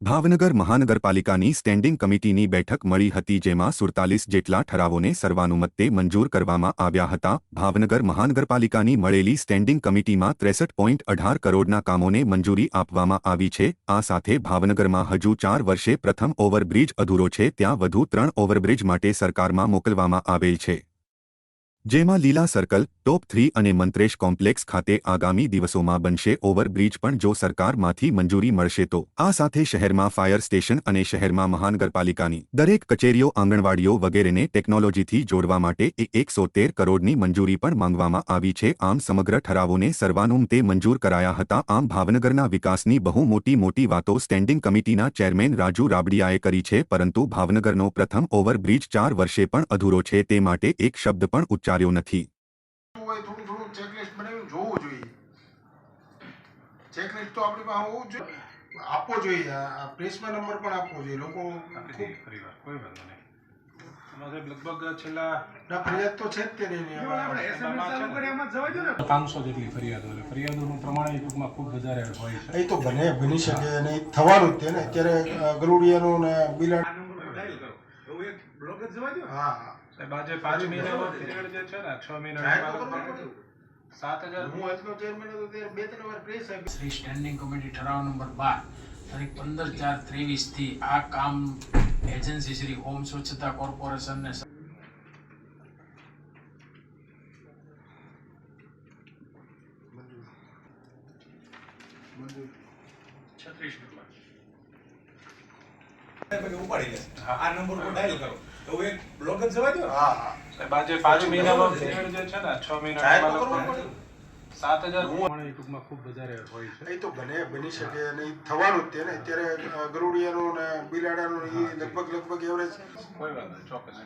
ભાવનગર મહાનગરપાલિકાની સ્ટેન્ડિંગ કમિટીની બેઠક મળી હતી જેમાં 47 જેટલા ઠરાવોને સર્વાનુમતે મંજૂર કરવામાં આવ્યા હતા। ભાવનગર મહાનગરપાલિકાની મળેલી સ્ટેન્ડિંગ કમિટીમાં 63.18 કરોડના કામોને મંજૂરી આપવામાં આવી છે। આ સાથે ભાવનગરમાં હજુ 4 વર્ષે પ્રથમ ઓવરબ્રિજ અધૂરો છે ત્યાં વધુ 3 ઓવરબ્રિજ માટે સરકારમાં મોકલવામાં આવેલ છે, જેમાં લીલા સર્કલ, ટોપ 3 અને મંત્રેશ કોમ્પ્લેક્સ ખાતે આગામી દિવસોમાં બનશે ઓવરબ્રિજ પણ જો સરકારમાંથી મંજૂરી મળશે તો આ સાથે શહેરમાં ફાયર સ્ટેશન અને શહેરમાં મહાનગરપાલિકાની દરેક કચેરીઓ, આંગણવાડીઓ વગેરેને ટેકનોલોજીથી જોડવા માટે 113 કરોડની મંજૂરી પણ માંગવામાં આવી છે। આમ સમગ્ર ઠરાવોને સર્વાનુમતે મંજૂર કરાયા હતા। આમ ભાવનગરના વિકાસની બહુ મોટી વાતો સ્ટેન્ડિંગ કમિટીના ચેરમેન રાજુ રાબડિયાએ કરી છે, પરંતુ ભાવનગરનો પ્રથમ ઓવરબ્રિજ 4 વર્ષે પણ અધૂરો છે તે માટે એક શબ્દ પણ ઉચ્ચાર્યો નથી। થોડું ચેકલિસ્ટ બનાવીને જોવું જોઈએ। ચેકલિસ્ટ તો આપણી પાસે હોવું જ જોઈએ, આપવો જોઈએ, પ્રેસમાં નંબર પણ આપવો જોઈએ। લોકો કોઈ વાંધો નહીં, અમારે લગભગ છેલ્લા ફરિયાદ તો છે જ તે નહીં, 500 જેટલી ફરિયાદો, એટલે ફરિયાદોનું પ્રમાણ એ ટૂંકમાં ખૂબ વધારે હોય છે। એ તો બની શકે અને થવાનું જ છે ને। અત્યારે ગરુડિયાનું ને બિલાડ હા સાહેબ, આજે 5 મહિનાનો પીરિયડ જે છે ને, 6 મહિના 7000 હું આજનો ચેરમેન હતો ત્યારે 2-3 વાર પ્રેસ આપી। શ્રી સ્ટેન્ડિંગ કમિટી ઠરાવ નંબર 12 તારીખ 15/4/23 થી આ કામ એજન્સી શ્રી હોમ સ્વચ્છતા કોર્પોરેશનને 36 ઉપાડી લે આ નંબર પર ડાયલ કરો તો એક બ્લોક જ જવા દો। હા સાહેબ, આજે 5 મહિનાનો પીરિયડ જે છે ને, 6 મહિના 7000 પ્રમાણે ટૂંકમાં ખૂબ વધારે હોય છે। એ તો બની શકે અને થવાનું જ છે ને। અત્યારે ગરુડિયાનું ને બિલાડાનું એ લગભગ એવરેજ કોઈ વાત નહીં, ચોક્કસ।